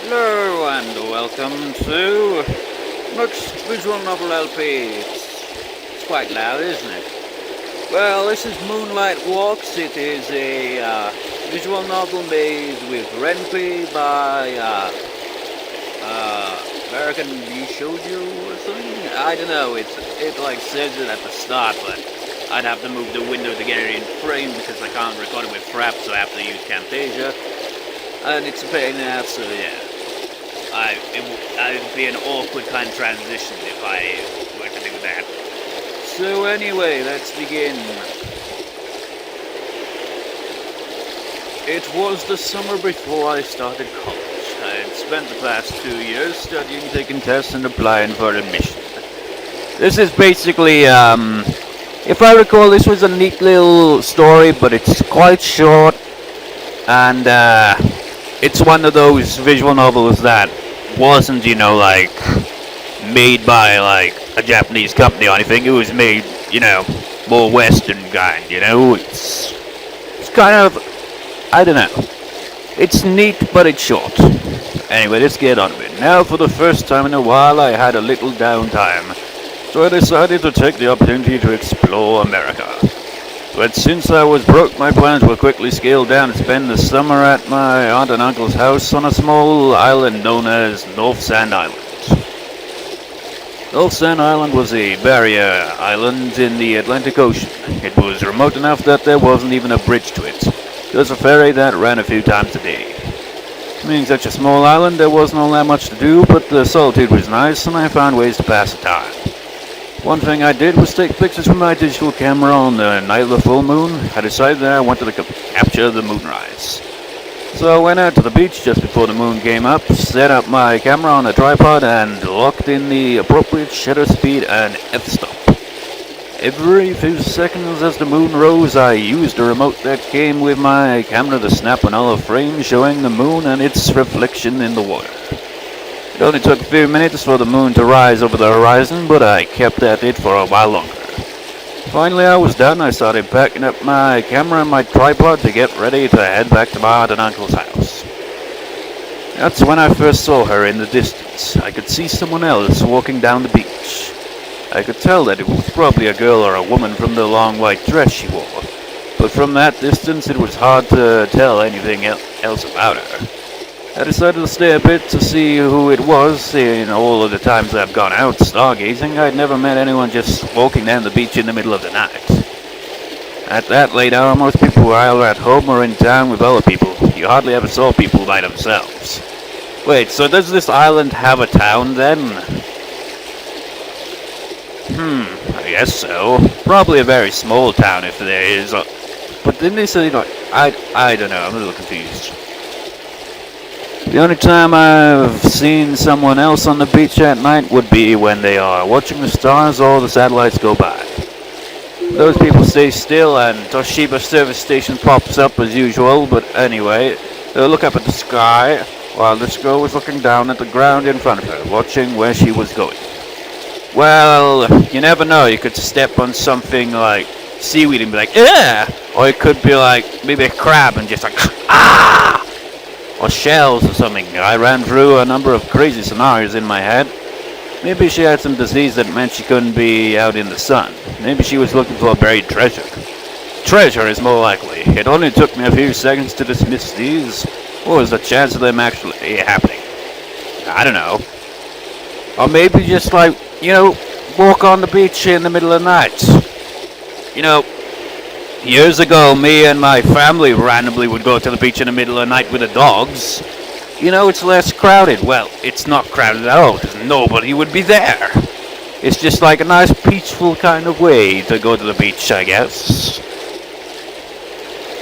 Hello and welcome to next visual novel LP. It's quite loud, isn't it? Well, this is Moonlight Walks. It is a visual novel made with Ren'Py by American Shoujo or something. I don't know. It like says it at the start, but I'd have to move the window to get it in frame because I can't record it with Frap, so I have to use Camtasia. And it's a pain in the ass, so yeah. It'd be an awkward kind of transition if I were to do that. So anyway, let's begin. It was the summer before I started college. I had spent the past 2 years studying, taking tests, and applying for admission. This is basically, if I recall, this was a neat little story, but it's quite short, and it's one of those visual novels that wasn't, like, made by, like, a Japanese company or anything. It was made, more Western kind, It's kind of, I don't know. It's neat, but it's short. Anyway, let's get on with it. Now, for the first time in a while, I had a little downtime. So I decided to take the opportunity to explore America. But since I was broke, my plans were quickly scaled down to spend the summer at my aunt and uncle's house on a small island known as North Sand Island. North Sand Island was a barrier island in the Atlantic Ocean. It was remote enough that there wasn't even a bridge to it. There was a ferry that ran a few times a day. Being such a small island, there wasn't all that much to do, but the solitude was nice, and I found ways to pass the time. One thing I did was take pictures from my digital camera on the night of the full moon. I decided that I wanted to capture the moonrise. So I went out to the beach just before the moon came up, set up my camera on a tripod, and locked in the appropriate shutter speed and f-stop. Every few seconds as the moon rose, I used a remote that came with my camera to snap another frame showing the moon and its reflection in the water. It only took a few minutes for the moon to rise over the horizon, but I kept at it for a while longer. Finally, I was done. I started packing up my camera and my tripod to get ready to head back to my aunt and uncle's house. That's when I first saw her in the distance. I could see someone else walking down the beach. I could tell that it was probably a girl or a woman from the long white dress she wore, but from that distance it was hard to tell anything else about her. I decided to stay a bit to see who it was. In all of the times I've gone out stargazing, I'd never met anyone just walking down the beach in the middle of the night. At that late hour, most people were either at home or in town with other people. You hardly ever saw people by themselves. Wait, so does this island have a town then? I guess so. Probably a very small town if there is. But didn't they say, I don't know, I'm a little confused. The only time I've seen someone else on the beach at night would be when they are watching the stars or the satellites go by. Those people stay still and Toshiba service station pops up as usual, but anyway, they'll look up at the sky while this girl was looking down at the ground in front of her, watching where she was going. Well, you never know, you could step on something like seaweed and be like, yeah! Or it could be like, maybe a crab and just like, ah! Or shells or something. I ran through a number of crazy scenarios in my head. Maybe she had some disease that meant she couldn't be out in the sun. Maybe she was looking for a buried treasure. Treasure is more likely. It only took me a few seconds to dismiss these. What was the chance of them actually happening? I don't know. Or maybe just like, walk on the beach in the middle of the night. Years ago, me and my family randomly would go to the beach in the middle of the night with the dogs. It's less crowded. Well, it's not crowded at all, because nobody would be there. It's just like a nice, peaceful kind of way to go to the beach, I guess.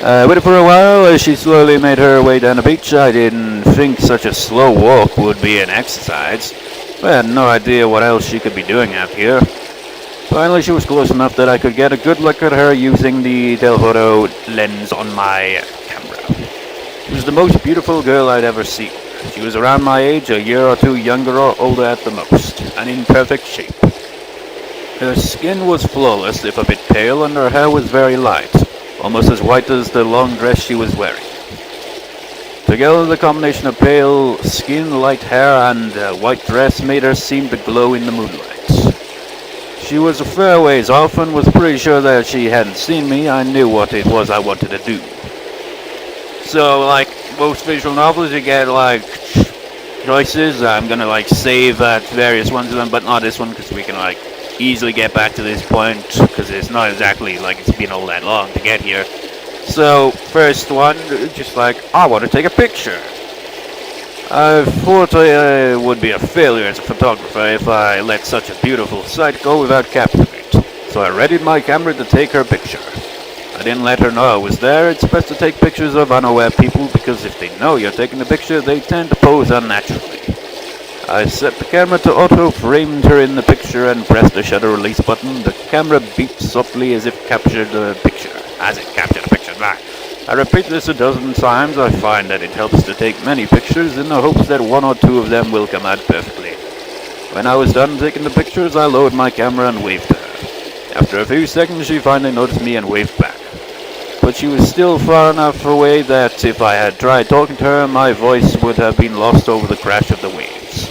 I waited for a while as she slowly made her way down the beach. I didn't think such a slow walk would be an exercise. I had no idea what else she could be doing out here. Finally, she was close enough that I could get a good look at her using the telephoto lens on my camera. She was the most beautiful girl I'd ever seen. She was around my age, a year or two younger or older at the most, and in perfect shape. Her skin was flawless, if a bit pale, and her hair was very light, almost as white as the long dress she was wearing. Together, the combination of pale skin, light hair, and white dress made her seem to glow in the moonlight. She was a fair ways off and was pretty sure that she hadn't seen me. I knew what it was I wanted to do. So, like most visual novels, you get like choices. I'm gonna like save at various ones of them, but not this one because we can like easily get back to this point because it's not exactly like it's been all that long to get here. So, first one, just like, I want to take a picture. I thought I would be a failure as a photographer if I let such a beautiful sight go without capturing it. So I readied my camera to take her picture. I didn't let her know I was there. It's best to take pictures of unaware people because if they know you're taking the picture, they tend to pose unnaturally. I set the camera to auto, framed her in the picture, and pressed the shutter release button. The camera beeped softly as if captured the picture. I repeat this a dozen times. I find that it helps to take many pictures in the hopes that one or two of them will come out perfectly. When I was done taking the pictures, I lowered my camera and waved to her. After a few seconds, she finally noticed me and waved back. But she was still far enough away that if I had tried talking to her, my voice would have been lost over the crash of the waves.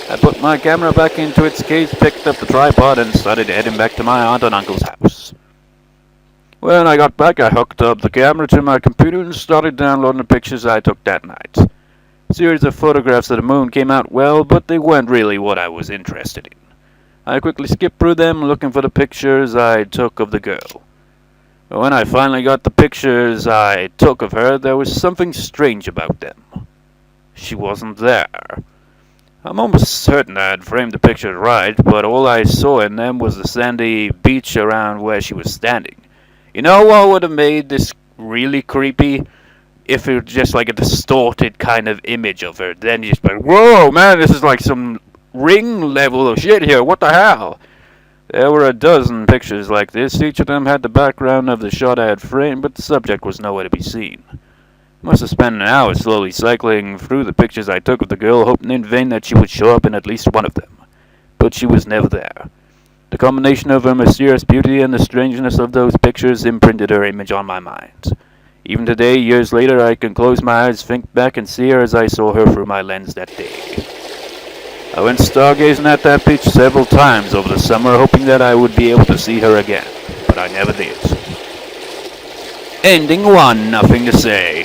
I put my camera back into its case, picked up the tripod, and started heading back to my aunt and uncle's house. When I got back, I hooked up the camera to my computer and started downloading the pictures I took that night. A series of photographs of the moon came out well, but they weren't really what I was interested in. I quickly skipped through them, looking for the pictures I took of the girl. But when I finally got the pictures I took of her, there was something strange about them. She wasn't there. I'm almost certain I had framed the pictures right, but all I saw in them was the sandy beach around where she was standing. You know what would have made this really creepy? If it was just like a distorted kind of image of her. Then you just like, whoa, man, this is like some Ring level of shit here. What the hell? There were a dozen pictures like this. Each of them had the background of the shot I had framed, but the subject was nowhere to be seen. Must have spent an hour slowly cycling through the pictures I took of the girl, hoping in vain that she would show up in at least one of them. But she was never there. The combination of her mysterious beauty and the strangeness of those pictures imprinted her image on my mind. Even today, years later, I can close my eyes, think back, and see her as I saw her through my lens that day. I went stargazing at that beach several times over the summer, hoping that I would be able to see her again, but I never did. Ending 1, nothing to say.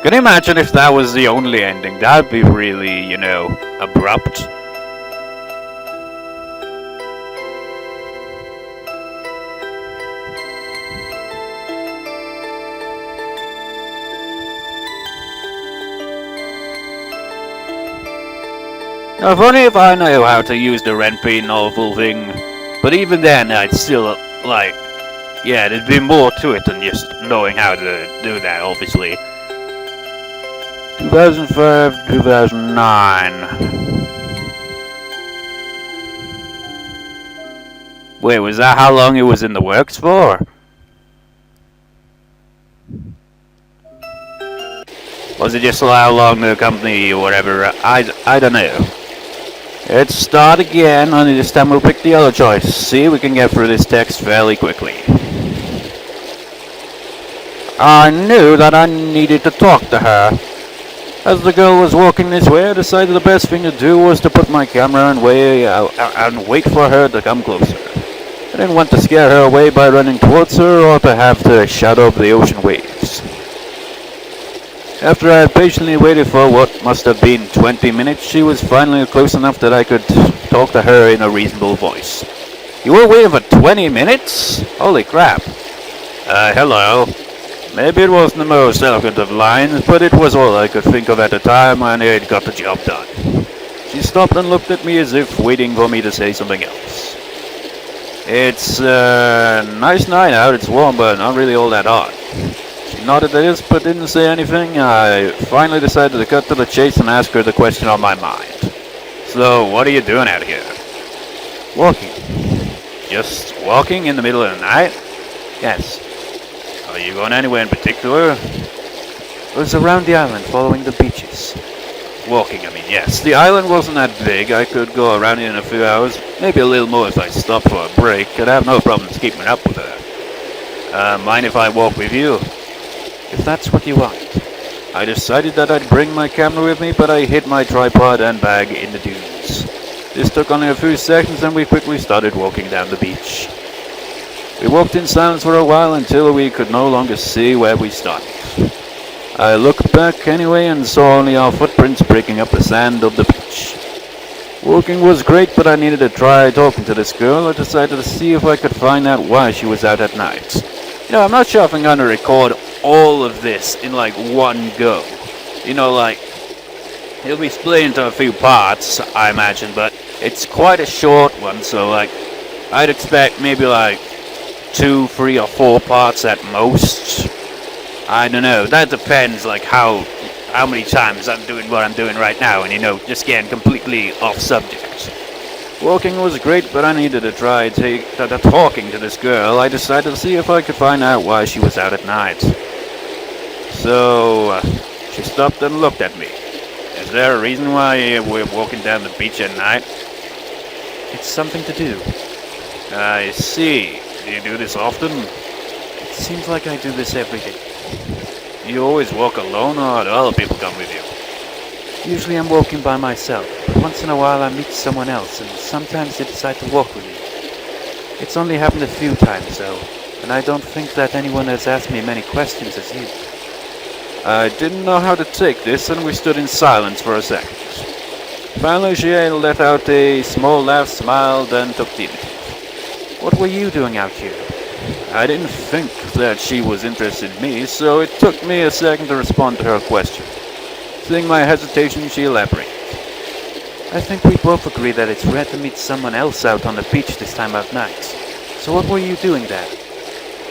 Can you imagine if that was the only ending? That'd be really, abrupt. Now, funny if I know how to use the Ren'Py novel thing, but even then I'd still, there'd be more to it than just knowing how to do that, obviously. 2005, 2009. Wait, was that how long it was in the works for? Was it just how long the company or whatever? I don't know. Let's start again, only this time we'll pick the other choice. See, we can get through this text fairly quickly. I knew that I needed to talk to her. As the girl was walking this way, I decided the best thing to do was to put my camera and wait for her to come closer. I didn't want to scare her away by running towards her or to have to shadow up the ocean waves. After I had patiently waited for what must have been 20 minutes, she was finally close enough that I could talk to her in a reasonable voice. You were waiting for 20 minutes? Holy crap. Hello. Maybe it wasn't the most eloquent of lines, but it was all I could think of at the time, and it got the job done. She stopped and looked at me as if waiting for me to say something else. It's a nice night out, it's warm, but not really all that hot. She nodded at this, but didn't say anything. I finally decided to cut to the chase and ask her the question on my mind. So, what are you doing out here? Walking. Just walking in the middle of the night? Yes. Are you going anywhere in particular? It was around the island, following the beaches. Walking, yes. The island wasn't that big. I could go around it in a few hours. Maybe a little more if I stopped for a break. I'd have no problems keeping up with her. Mind if I walk with you? If that's what you want. I decided that I'd bring my camera with me, but I hid my tripod and bag in the dunes. This took only a few seconds and we quickly started walking down the beach. We walked in silence for a while until we could no longer see where we started. I looked back anyway and saw only our footprints breaking up the sand of the beach. Walking was great, but I needed to try talking to this girl. I decided to see if I could find out why she was out at night. You know, I'm not sure if I'm going to record all of this in like one go. You know, like, it'll be split into a few parts, I imagine, but it's quite a short one, so like, I'd expect maybe like 2, 3, or 4 parts at most. I don't know, that depends like how many times I'm doing what I'm doing right now, and you know, just getting completely off subject. Walking was great, but I needed to try talking to this girl. I decided to see if I could find out why she was out at night. So, she stopped and looked at me. Is there a reason why we're walking down the beach at night? It's something to do. I see. Do you do this often? It seems like I do this every day. Do you always walk alone, or do other people come with you? Usually I'm walking by myself, but once in a while I meet someone else, and sometimes they decide to walk with me. It's only happened a few times, though, and I don't think that anyone has asked me many questions as you. I didn't know how to take this, and we stood in silence for a second. Finally, she let out a small laugh, smiled, and took the initiative. What were you doing out here? I didn't think that she was interested in me, so it took me a second to respond to her question. Seeing my hesitation, she elaborated. I think we both agree that it's rare to meet someone else out on the beach this time of night. So what were you doing there?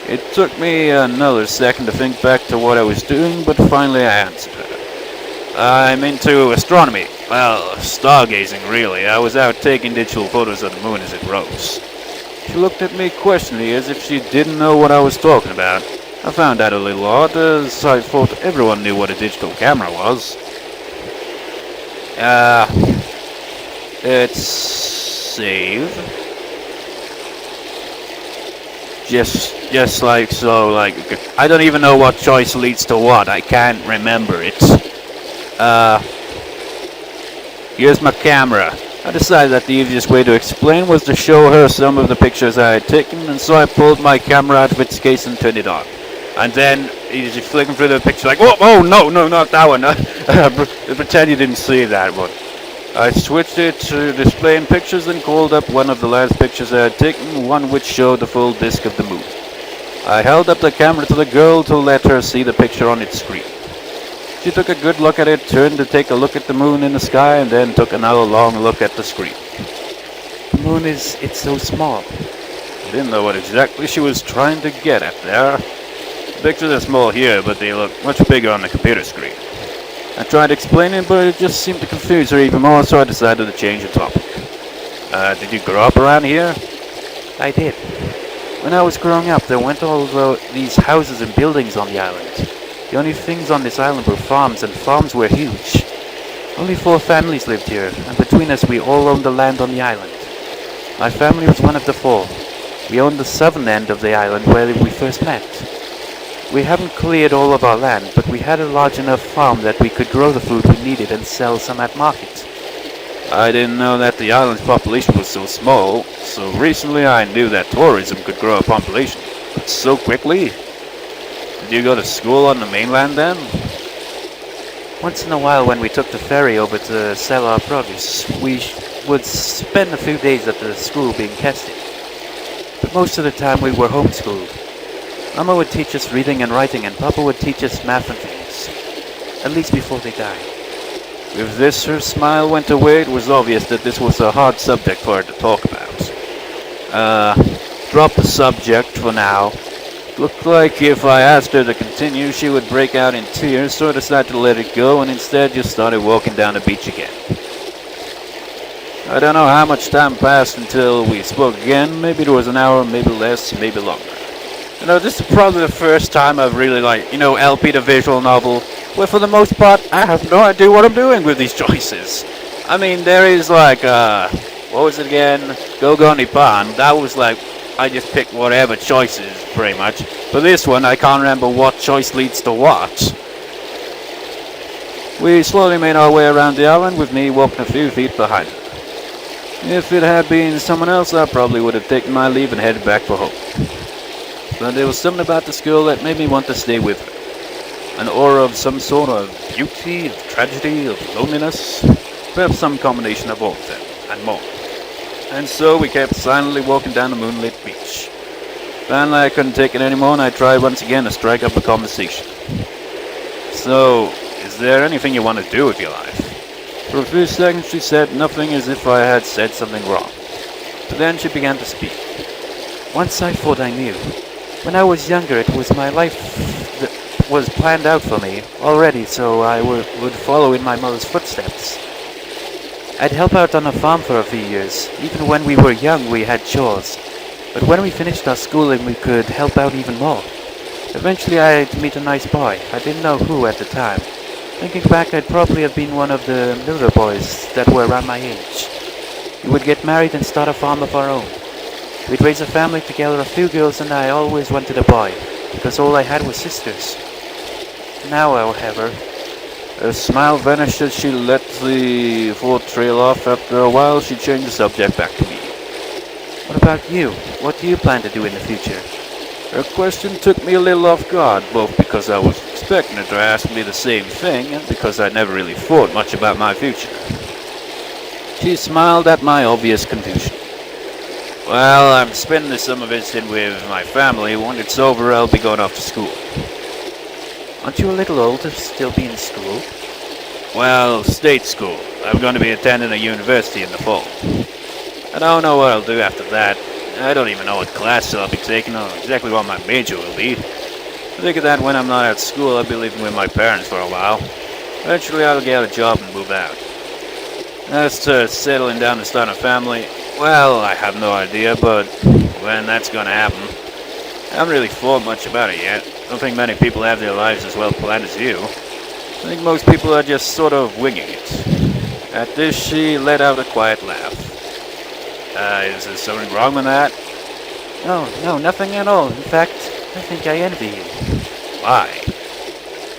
It took me another second to think back to what I was doing, but finally I answered her. I'm into astronomy. Well, stargazing, really. I was out taking digital photos of the moon as it rose. She looked at me questioningly as if she didn't know what I was talking about. I found that a little odd, as I thought everyone knew what a digital camera was. It's save. Just like so, like, I don't even know what choice leads to what. I can't remember it. Here's my camera. I decided that the easiest way to explain was to show her some of the pictures I had taken, and so I pulled my camera out of its case and turned it on. And then he's just flicking through the picture like, oh, no, not that one. Pretend you didn't see that one. I switched it to displaying pictures and called up one of the last pictures I had taken, one which showed the full disk of the moon. I held up the camera to the girl to let her see the picture on its screen. She took a good look at it, turned to take a look at the moon in the sky, and then took another long look at the screen. The moon it's so small. I didn't know what exactly she was trying to get at there. The pictures are small here, but they look much bigger on the computer screen. I tried explaining, but it just seemed to confuse her even more, so I decided to change the topic. Did you grow up around here? I did. When I was growing up, there weren't all these houses and buildings on the island. The only things on this island were farms, and farms were huge. Only 4 families lived here, and between us we all owned the land on the island. My family was one of the 4. We owned the southern end of the island where we first met. We haven't cleared all of our land, but we had a large enough farm that we could grow the food we needed and sell some at market. I didn't know that the island's population was so small, so recently I knew that tourism could grow a population. But so quickly? Did you go to school on the mainland then? Once in a while when we took the ferry over to sell our produce, we would spend a few days at the school being tested. But most of the time we were homeschooled. Mama would teach us reading and writing, and Papa would teach us math and things. At least before they died. With this, her smile went away. It was obvious that this was a hard subject for her to talk about. Drop the subject for now. Looked like if I asked her to continue, she would break out in tears, so I decided to let it go and instead just started walking down the beach again. I don't know how much time passed until we spoke again. Maybe it was an hour, maybe less, maybe longer. You know, this is probably the first time I've really LP the visual novel, where for the most part, I have no idea what I'm doing with these choices. I mean, there is what was it again? Go Nippon. That was I just pick whatever choices, pretty much. But this one, I can't remember what choice leads to what. We slowly made our way around the island, with me walking a few feet behind her. If it had been someone else, I probably would have taken my leave and headed back for home. But there was something about this girl that made me want to stay with her. An aura of some sort of beauty, of tragedy, of loneliness. Perhaps some combination of all of them, and more. And so we kept silently walking down the moonlit beach. Finally, I couldn't take it anymore, and I tried once again to strike up a conversation. So, is there anything you want to do with your life? For a few seconds she said nothing, as if I had said something wrong. But then she began to speak. Once I thought I knew. When I was younger, it was my life that was planned out for me already, so I would follow in my mother's footsteps. I'd help out on a farm for a few years. Even when we were young, we had chores. But when we finished our schooling, we could help out even more. Eventually, I'd meet a nice boy. I didn't know who at the time. Thinking back, I'd probably have been one of the Miller boys that were around my age. We would get married and start a farm of our own. We'd raise a family together, a few girls, and I always wanted a boy, because all I had was sisters. Now, however, her smile vanished as she let the thought trail off. After a while, she changed the subject back to me. What about you? What do you plan to do in the future? Her question took me a little off guard, both because I was expecting her to ask me the same thing, and because I never really thought much about my future. She smiled at my obvious confusion. Well, I'm spending the summer visiting with my family. When it's over, I'll be going off to school. Aren't you a little old to still be in school? Well, state school. I'm going to be attending a university in the fall. I don't know what I'll do after that. I don't even know what classes I'll be taking or exactly what my major will be. I figure that when I'm not at school, I'll be living with my parents for a while. Eventually, I'll get a job and move out. As to settling down and starting a family, well, I have no idea, but when that's going to happen, I haven't really thought much about it yet. I don't think many people have their lives as well planned as you. I think most people are just sort of winging it. At this, she let out a quiet laugh. Is there something wrong with that? No, nothing at all. In fact, I think I envy you. Why?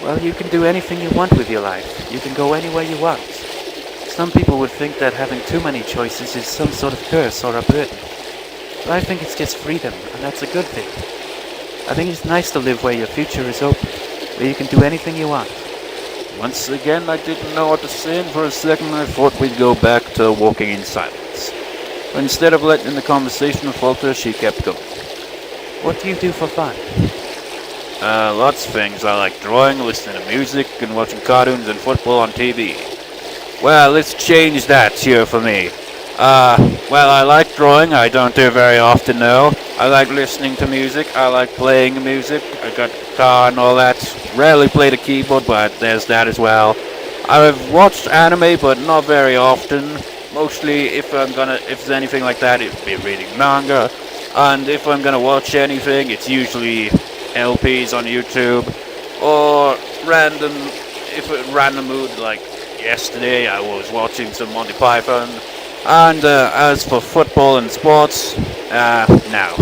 Well, you can do anything you want with your life. You can go anywhere you want. Some people would think that having too many choices is some sort of curse or a burden. But I think it's just freedom, and that's a good thing. I think it's nice to live where your future is open, where you can do anything you want. Once again, I didn't know what to say, and for a second I thought we'd go back to walking in silence. But instead of letting the conversation falter, she kept going. What do you do for fun? Lots of things. I like drawing, listening to music, and watching cartoons and football on TV. Well, let's change that here for me. Well, I like drawing. I don't do it very often, no. I like listening to music. I like playing music. I got guitar and all that. Rarely play the keyboard, but there's that as well. I've watched anime, but not very often. Mostly, if there's anything like that, it'd be reading manga. And if I'm gonna watch anything, it's usually LPs on YouTube, or random mood, like yesterday I was watching some Monty Python. And as for football and sports, no.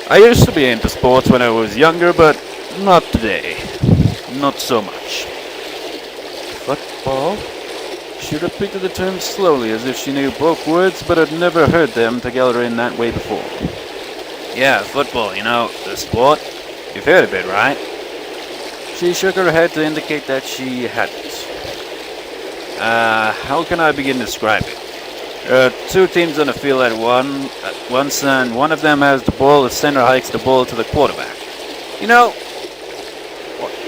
I used to be into sports when I was younger, but not today. Not so much. Football? She repeated the term slowly, as if she knew both words, but had never heard them together in that way before. Yeah, football, the sport. You've heard of it, right? She shook her head to indicate that she hadn't. How can I begin to describe it? There are two teams on the field at once, and one of them has the ball. The center hikes the ball to the quarterback.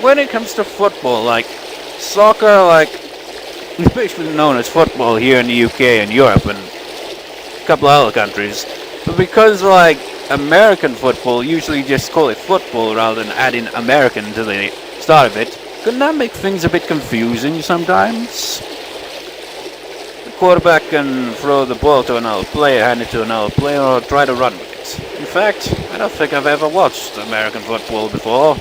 When it comes to football, like soccer, it's basically known as football here in the UK and Europe and a couple of other countries. But because, American football usually just call it football rather than adding American to the start of it, couldn't that make things a bit confusing sometimes? The quarterback can throw the ball to another player, hand it to another player, or try to run with it. In fact, I don't think I've ever watched American football before.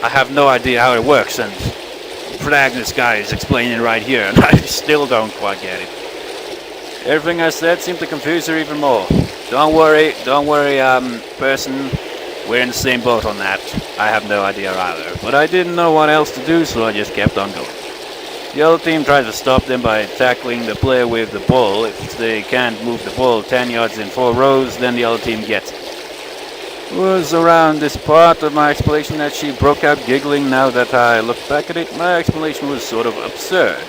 I have no idea how it works, and this guy is explaining it right here, and I still don't quite get it. Everything I said seemed to confuse her even more. don't worry, person. We're in the same boat on that. I have no idea either. But I didn't know what else to do, so I just kept on going. The other team tries to stop them by tackling the player with the ball. If they can't move the ball 10 yards in 4 rows, then the other team gets it. It was around this part of my explanation that she broke out giggling. Now that I look back at it, my explanation was sort of absurd.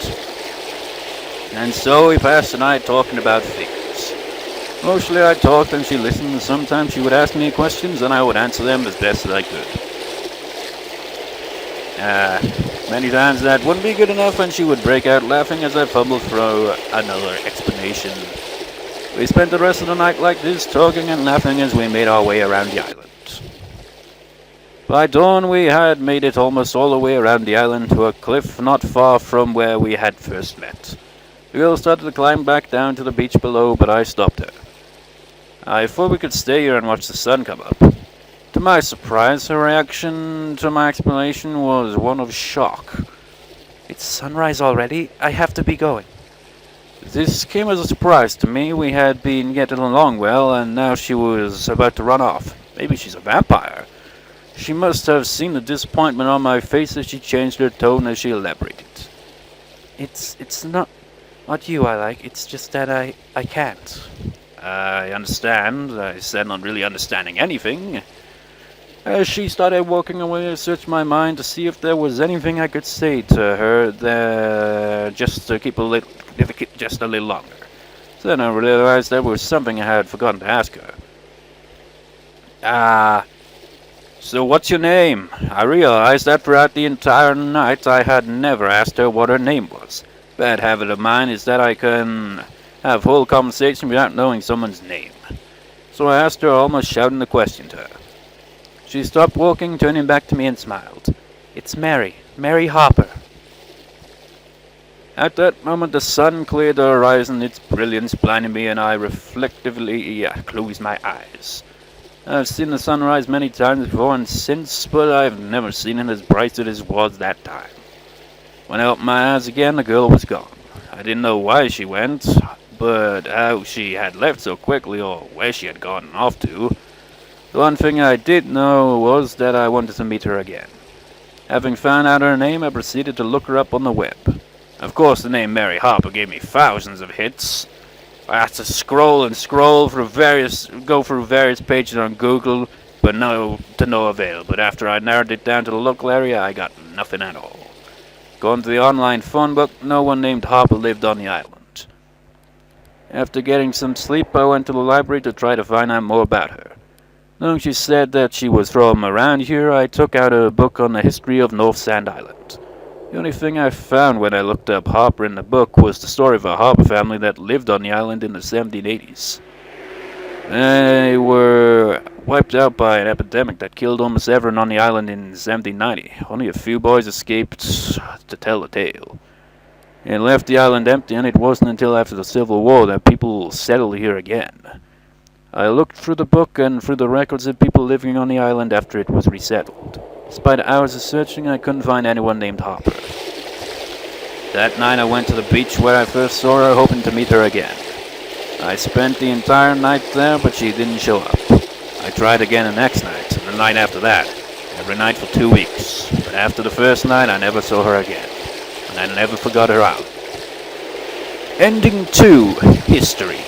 And so we passed the night talking about figures. Mostly I talked and she listened, and sometimes she would ask me questions and I would answer them as best as I could. Many times that wouldn't be good enough and she would break out laughing as I fumbled through another explanation. We spent the rest of the night like this, talking and laughing as we made our way around the island. By dawn we had made it almost all the way around the island to a cliff not far from where we had first met. The girl started to climb back down to the beach below, but I stopped her. I thought we could stay here and watch the sun come up. To my surprise, her reaction to my explanation was one of shock. It's sunrise already? I have to be going. This came as a surprise to me. We had been getting along well, and now she was about to run off. Maybe she's a vampire. She must have seen the disappointment on my face as she changed her tone as she elaborated. It's not you I like, it's just that I can't. I understand. I said not really understanding anything. As she started walking away, I searched my mind to see if there was anything I could say to her there just to keep just a little longer. Then I realized there was something I had forgotten to ask her. So what's your name? I realized that throughout the entire night I had never asked her what her name was. Bad habit of mine is that I can have whole conversation without knowing someone's name. So I asked her, almost shouting the question to her. She stopped walking, turning back to me and smiled. It's Mary Harper. At that moment the sun cleared the horizon, its brilliance blinded me, and I reflectively closed my eyes. I've seen the sunrise many times before and since, but I've never seen it as bright as it was that time. When I opened my eyes again, the girl was gone. I didn't know why she went, but how she had left so quickly or where she had gone off to. The one thing I did know was that I wanted to meet her again. Having found out her name, I proceeded to look her up on the web. Of course, the name Mary Harper gave me thousands of hits. I had to scroll and scroll go through various pages on Google, but to no avail. But after I narrowed it down to the local area, I got nothing at all. Going to the online phone book, no one named Harper lived on the island. After getting some sleep, I went to the library to try to find out more about her. Knowing she said that she was from around here, I took out a book on the history of North Sand Island. The only thing I found when I looked up Harper in the book was the story of a Harper family that lived on the island in the 1780s. They were wiped out by an epidemic that killed almost everyone on the island in 1790. Only a few boys escaped to tell the tale. It left the island empty, and it wasn't until after the Civil War that people settled here again. I looked through the book and through the records of people living on the island after it was resettled. Despite hours of searching, I couldn't find anyone named Harper. That night I went to the beach where I first saw her, hoping to meet her again. I spent the entire night there, but she didn't show up. I tried again the next night, and the night after that, every night for 2 weeks. But after the first night, I never saw her again, and I never forgot her out. Ending 2, History.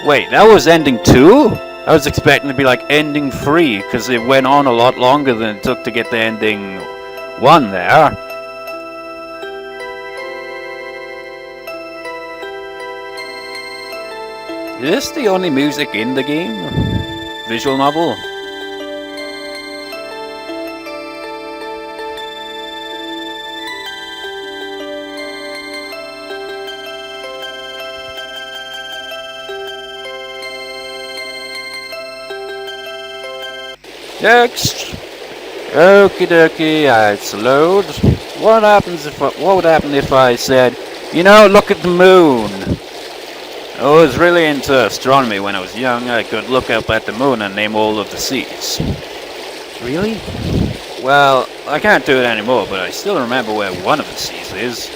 Wait, that was ending 2? I was expecting to be like ending 3, because it went on a lot longer than it took to get to ending 1 there. Is this the only music in the game? Visual novel? Next. Okie dokie, it's load. What would happen if I said, look at the moon? I was really into astronomy when I was young. I could look up at the moon and name all of the seas. Really? Well, I can't do it anymore, but I still remember where one of the seas is.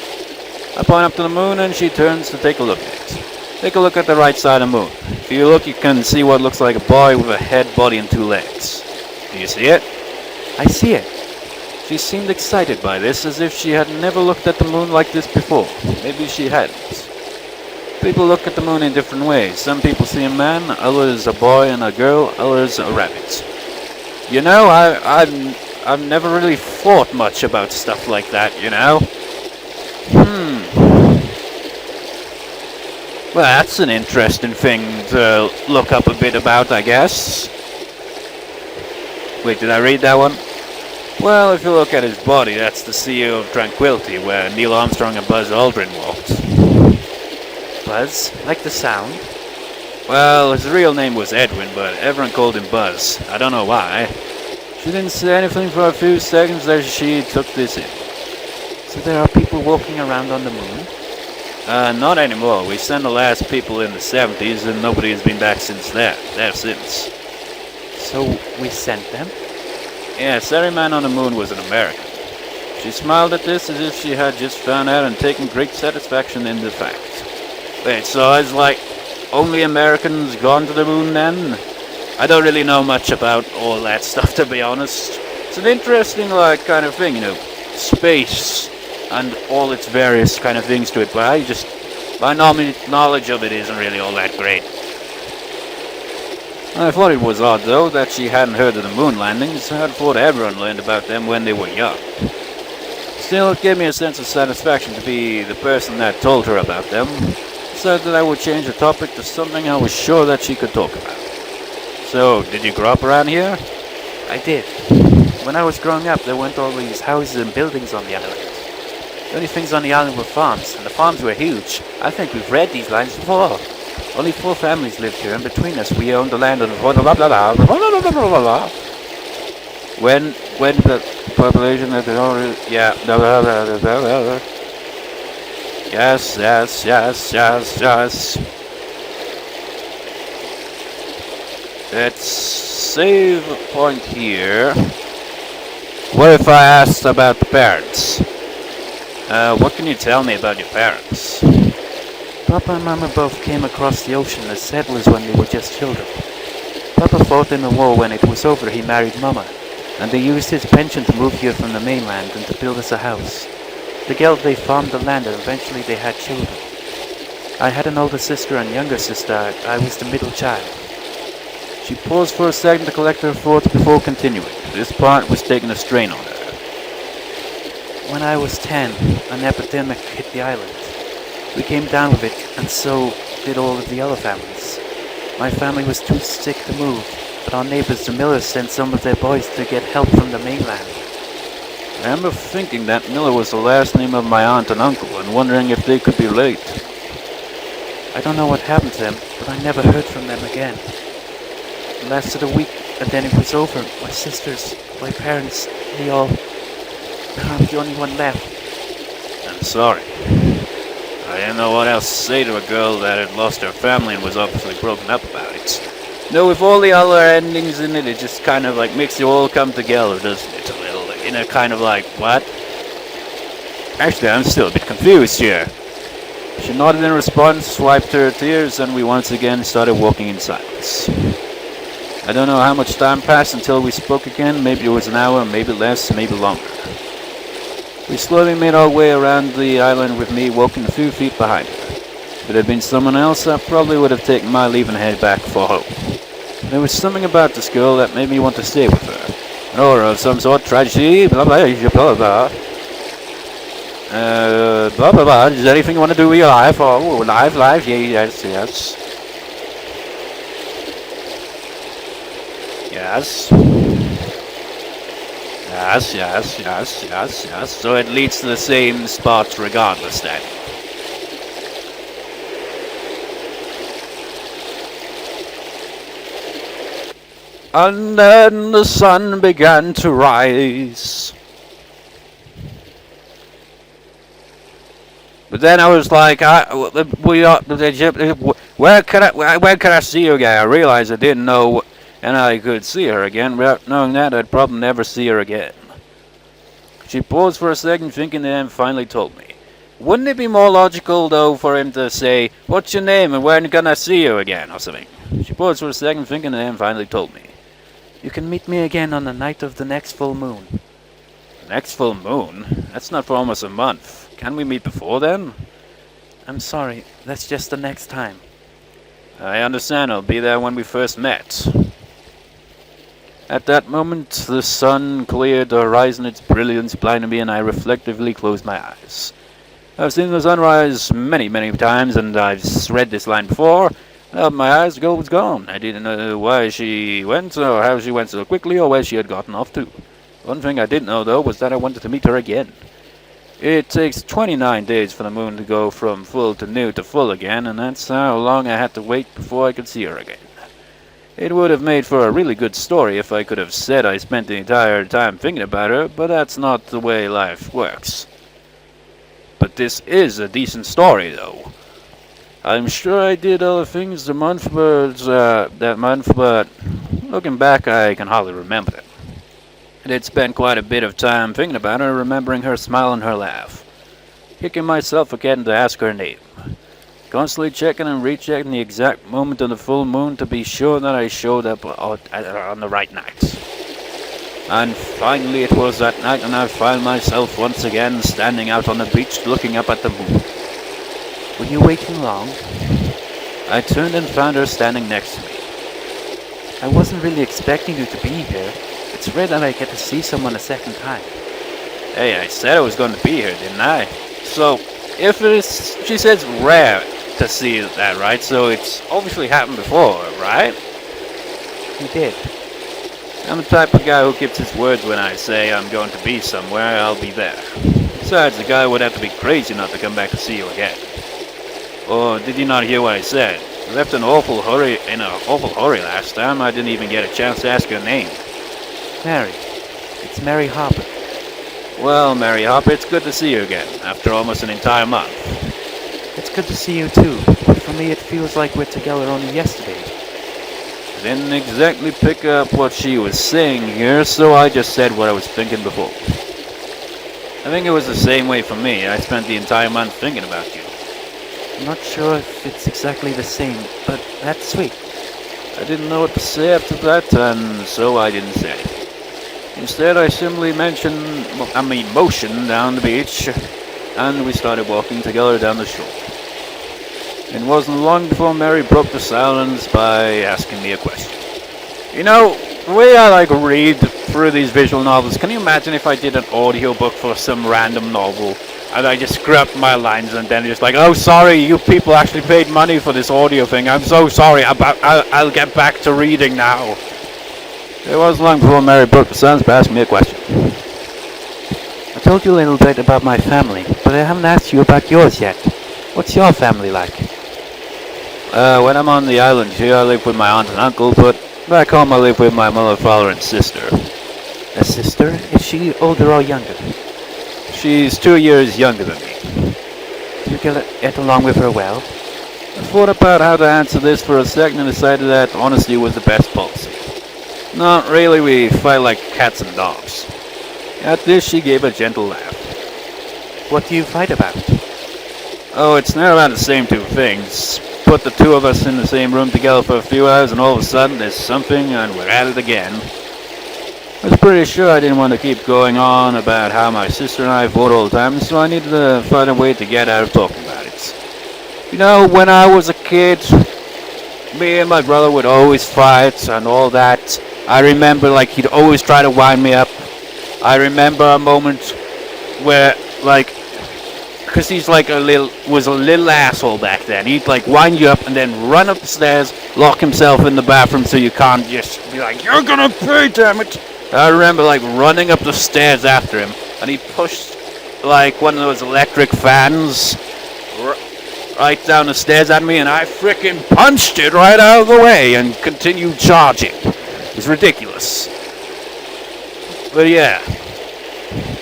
I point up to the moon and she turns to take a look at it. Take a look at the right side of the moon. If you look, you can see what looks like a boy with a head, body, and 2 legs. Do you see it? I see it. She seemed excited by this, as if she had never looked at the moon like this before. Maybe she hadn't. People look at the moon in different ways. Some people see a man, others a boy and a girl, others a rabbit. You know, I've never really thought much about stuff like that, you know? Well, that's an interesting thing to look up a bit about, I guess. Wait, did I read that one? Well, if you look at his body, that's the Sea of Tranquility, where Neil Armstrong and Buzz Aldrin walked. Buzz? Like the sound? Well, his real name was Edwin, but everyone called him Buzz. I don't know why. She didn't say anything for a few seconds as she took this in. So there are people walking around on the moon? Not anymore. We sent the last people in the 70s, and nobody has been back since that. Since. So we sent them? Yes, every man on the moon was an American. She smiled at this as if she had just found out and taken great satisfaction in the fact. Wait, so it's like only Americans gone to the moon then? I don't really know much about all that stuff, to be honest. It's an interesting, like, kind of thing, you know, space and all its various kind of things to it, but my knowledge of it isn't really all that great. I thought it was odd, though, that she hadn't heard of the moon landings. I thought everyone learned about them when they were young. Still, it gave me a sense of satisfaction to be the person that told her about them. Said that I would change the topic to something I was sure that she could talk about. So, did you grow up around here? I did. When I was growing up, there weren't all these houses and buildings on the island. The only things on the island were farms, and the farms were huge. I think we've read these lines before. Only 4 families lived here, and between us, we owned the land on blah blah blah blah blah blah blah. When the population that they already blah blah blah blah blah. Yes. Let's save a point here. What if I asked about the parents? What can you tell me about your parents? Papa and Mama both came across the ocean as settlers when they were just children. Papa fought in the war. When it was over, he married Mama, and they used his pension to move here from the mainland and to build us a house. Together they farmed the land, and eventually they had children. I had an older sister and younger sister. I was the middle child. She paused for a second to collect her thoughts before continuing. This part was taking a strain on her. When I was 10, an epidemic hit the island. We came down with it, and so did all of the other families. My family was too sick to move, but our neighbors, the Millers, sent some of their boys to get help from the mainland. I remember thinking that Miller was the last name of my aunt and uncle, and wondering if they could be related. I don't know what happened to them, but I never heard from them again. It lasted a week, and then it was over. My sisters, my parents, they all... I'm the only one left. I'm sorry. I didn't know what else to say to a girl that had lost her family and was obviously broken up about it. No, with all the other endings in it, it just kind of like makes you all come together, doesn't it? A little, in a kind of like, what? Actually, I'm still a bit confused here. She nodded in response, wiped her tears, and we once again started walking in silence. I don't know how much time passed until we spoke again. Maybe it was an hour, maybe less, maybe longer. We slowly made our way around the island with me walking a few feet behind her. If it had been someone else, I probably would have taken my leave and headed back for home. There was something about this girl that made me want to stay with her. An aura of some sort, tragedy, blah blah blah blah blah. Blah blah blah. Is there anything you want to do with your life? Oh, life, yes. Yes. So it leads to the same spot regardless then. And then the sun began to rise. But then I was like, where can I see you again? I realized I didn't know, and I could see her again. Without knowing that, I'd probably never see her again. She paused for a second, thinking, and then finally told me. Wouldn't it be more logical, though, for him to say, "What's your name and when can I see you again?" or something? She paused for a second, thinking, and then finally told me. You can meet me again on the night of the next full moon. Next full moon? That's not for almost a month. Can we meet before then? I'm sorry, that's just the next time. I understand. I'll be there when we first met. At that moment, the sun cleared the horizon, its brilliance blinded me, and I reflectively closed my eyes. I've seen the sunrise many, many times, and I've read this line before. My eyes, the girl was gone. I didn't know why she went, or how she went so quickly, or where she had gotten off to. One thing I did know, though, was that I wanted to meet her again. It takes 29 days for the moon to go from full to new to full again, and that's how long I had to wait before I could see her again. It would have made for a really good story if I could have said I spent the entire time thinking about her, but that's not the way life works. But this is a decent story, though. I'm sure I did other things that month, but looking back, I can hardly remember them. I did spend quite a bit of time thinking about her, remembering her smile and her laugh. Kicking myself again to ask her name. Constantly checking and rechecking the exact moment of the full moon to be sure that I showed up on the right night. And finally it was that night, and I found myself once again standing out on the beach looking up at the moon. Were you waiting long? I turned and found her standing next to me. I wasn't really expecting you to be here. It's rare that I get to see someone a second time. Hey, I said I was going to be here, didn't I? So, if it is, she says rare to see that, right? So it's obviously happened before, right? You did. I'm the type of guy who keeps his words. When I say I'm going to be somewhere, I'll be there. Besides, the guy would have to be crazy not to come back to see you again. Or did you not hear what I said? I left in an awful hurry last time. I didn't even get a chance to ask her name. Mary. It's Mary Harper. Well, Mary Harper, it's good to see you again, after almost an entire month. It's good to see you too. For me, it feels like we're together only yesterday. I didn't exactly pick up what she was saying here, so I just said what I was thinking before. I think it was the same way for me. I spent the entire month thinking about you. I'm not sure if it's exactly the same, but that's sweet. I didn't know what to say after that, and so I didn't say anything. Instead, I simply motioned down the beach, and we started walking together down the shore. It wasn't long before Mary broke the silence by asking me a question. You know, the way I read through these visual novels, can you imagine if I did an audiobook for some random novel, and I just scrapped my lines and then just oh sorry, you people actually paid money for this audio thing, I'm so sorry, I'll get back to reading now. It wasn't long before Mary broke the silence by asking me a question. I told you a little bit about my family, but I haven't asked you about yours yet. What's your family like? When I'm on the island here, I live with my aunt and uncle, but back home I live with my mother, father, and sister. A sister? Is she older or younger? She's 2 years younger than me. Do you get along with her well? I thought about how to answer this for a second and decided that honesty was the best policy. Not really, we fight like cats and dogs. At this, she gave a gentle laugh. What do you fight about? Oh, it's never about the same two things. Put the two of us in the same room together for a few hours and all of a sudden there's something and we're at it again. I was pretty sure I didn't want to keep going on about how my sister and I fought all the time, so I needed to find a way to get out of talking about it. You know, when I was a kid, me and my brother would always fight and all that. I remember he'd always try to wind me up. I remember a moment where because he's was a little asshole back then. He'd wind you up and then run up the stairs, lock himself in the bathroom so you can't just be you're gonna pay, damn it. I remember running up the stairs after him, and he pushed one of those electric fans right down the stairs at me, and I frickin' punched it right out of the way and continued charging. It was ridiculous. But yeah,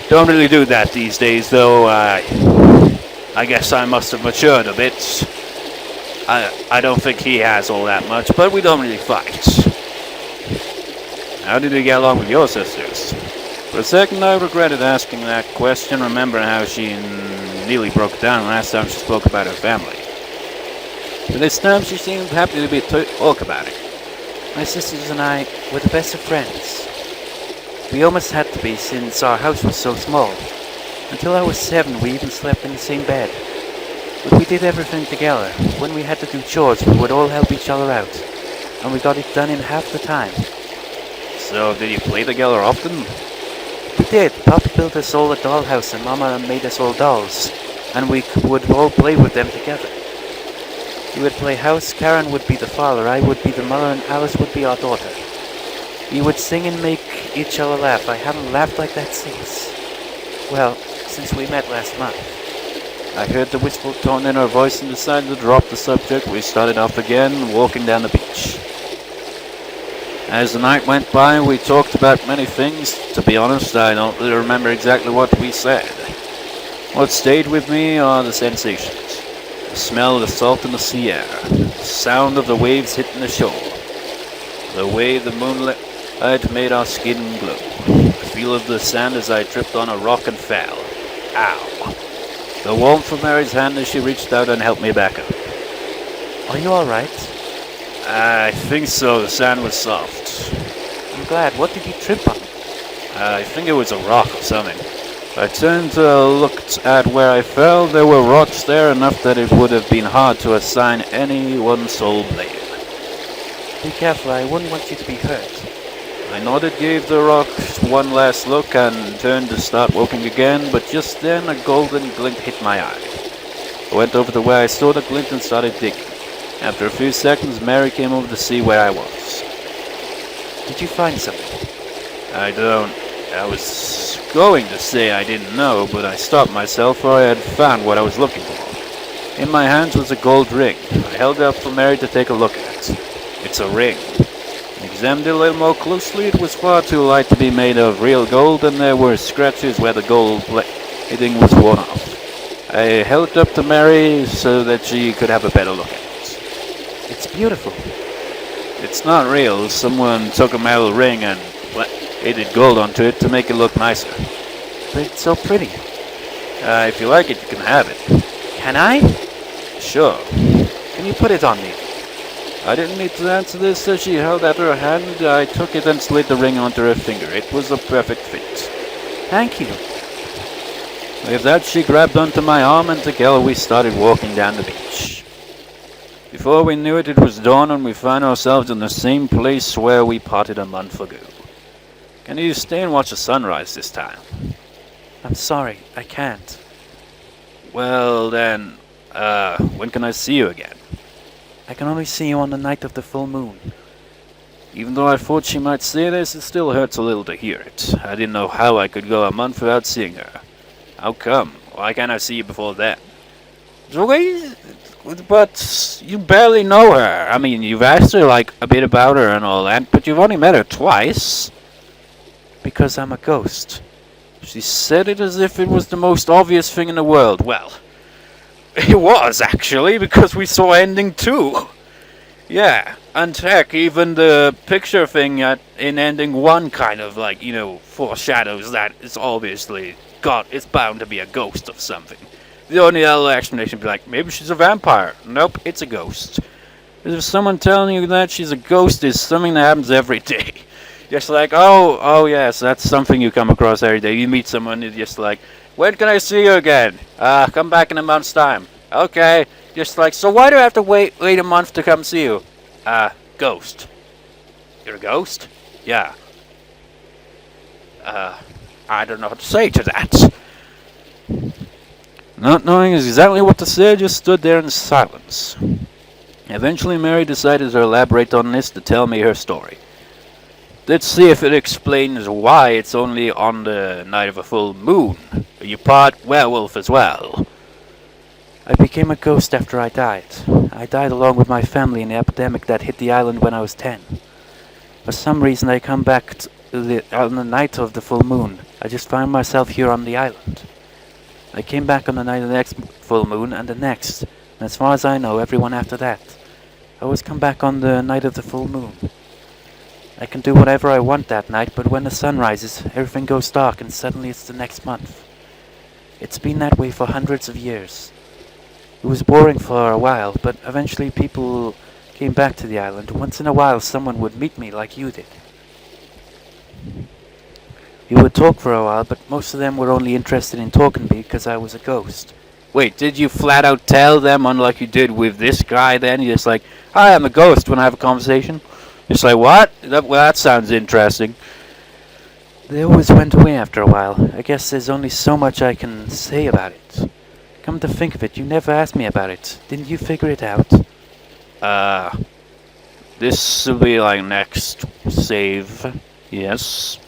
don't really do that these days, though. I guess I must have matured a bit. I don't think he has all that much, but we don't really fight. How did you get along with your sisters? For a second, I regretted asking that question, remembering how she nearly broke down last time she spoke about her family. But this time, she seemed happy to talk about it. My sisters and I were the best of friends. We almost had to be since our house was so small. Until I was 7, we even slept in the same bed. But we did everything together. When we had to do chores, we would all help each other out. And we got it done in half the time. So, did you play together often? We did. Papa built us all a dollhouse and Mama made us all dolls. And we would all play with them together. We would play house, Karen would be the father, I would be the mother, and Alice would be our daughter. We would sing and make each other laugh. I haven't laughed like that since. Well, since we met last month. I heard the wistful tone in her voice and decided to drop the subject. We started off again, walking down the beach. As the night went by, we talked about many things. To be honest, I don't really remember exactly what we said. What stayed with me are the sensations. The smell of the salt in the sea air. The sound of the waves hitting the shore. The way the moonlight made our skin glow. The feel of the sand as I tripped on a rock and fell. Ow. The warmth of Mary's hand as she reached out and helped me back up. Are you alright? I think so. The sand was soft. I'm glad. What did you trip on? I think it was a rock or something. I turned to look at where I fell. There were rocks there enough that it would have been hard to assign any one sole blame. Be careful. I wouldn't want you to be hurt. I nodded, gave the rock one last look, and turned to start walking again, but just then a golden glint hit my eye. I went over to where I saw the glint and started digging. After a few seconds, Mary came over to see where I was. Did you find something? I was going to say I didn't know, but I stopped myself, for I had found what I was looking for. In my hands was a gold ring. I held it up for Mary to take a look at. It's a ring. I examined it a little more closely. It was far too light to be made of real gold, and there were scratches where the gold plating was worn off. I held it up to Mary so that she could have a better look at it. It's beautiful. It's not real. Someone took a metal ring and plated gold onto it to make it look nicer. But it's so pretty. If you like it, you can have it. Can I? Sure. Can you put it on me? I didn't need to answer this as she held out her hand. I took it and slid the ring onto her finger. It was a perfect fit. Thank you. With that, she grabbed onto my arm, and together we started walking down the beach. Before we knew it, it was dawn, and we found ourselves in the same place where we parted a month ago. Can you stay and watch the sunrise this time? I'm sorry, I can't. Well then, when can I see you again? I can only see you on the night of the full moon. Even though I thought she might say this, it still hurts a little to hear it. I didn't know how I could go a month without seeing her. How come? Why can't I see you before then? But you barely know her. I mean, you've asked her like a bit about her and all that, but you've only met her twice. Because I'm a ghost. She said it as if it was the most obvious thing in the world. Well, it was actually, because we saw ending 2. Yeah, and heck, even the picture thing in ending 1 kind of like, foreshadows that it's obviously it's bound to be a ghost of something. The only other explanation would be like, maybe she's a vampire. Nope, it's a ghost. If someone telling you that she's a ghost is something that happens every day. Just like, oh yes, that's something you come across every day. You meet someone, you're just like, when can I see you again? Come back in a month's time. Okay. Just like, so why do I have to wait a month to come see you? Ghost. You're a ghost? Yeah. I don't know what to say to that. Not knowing exactly what to say, I just stood there in silence. Eventually, Mary decided to elaborate on this to tell me her story. Let's see if it explains why it's only on the night of a full moon. Are you part werewolf as well? I became a ghost after I died. I died along with my family in the epidemic that hit the island when I was 10. For some reason, I come back on the night of the full moon. I just found myself here on the island. I came back on the night of the next full moon and the next. And as far as I know, everyone after that. I always come back on the night of the full moon. I can do whatever I want that night, but when the sun rises, everything goes dark and suddenly it's the next month. It's been that way for hundreds of years. It was boring for a while, but eventually people came back to the island. Once in a while someone would meet me like you did. We would talk for a while, but most of them were only interested in talking to me because I was a ghost. Wait, did you flat out tell them, unlike you did with this guy then? You're just like, hi, I'm a ghost when I have a conversation? It's like, what? That sounds interesting. They always went away after a while. I guess there's only so much I can say about it. Come to think of it, you never asked me about it. Didn't you figure it out? This will be next save. Yes.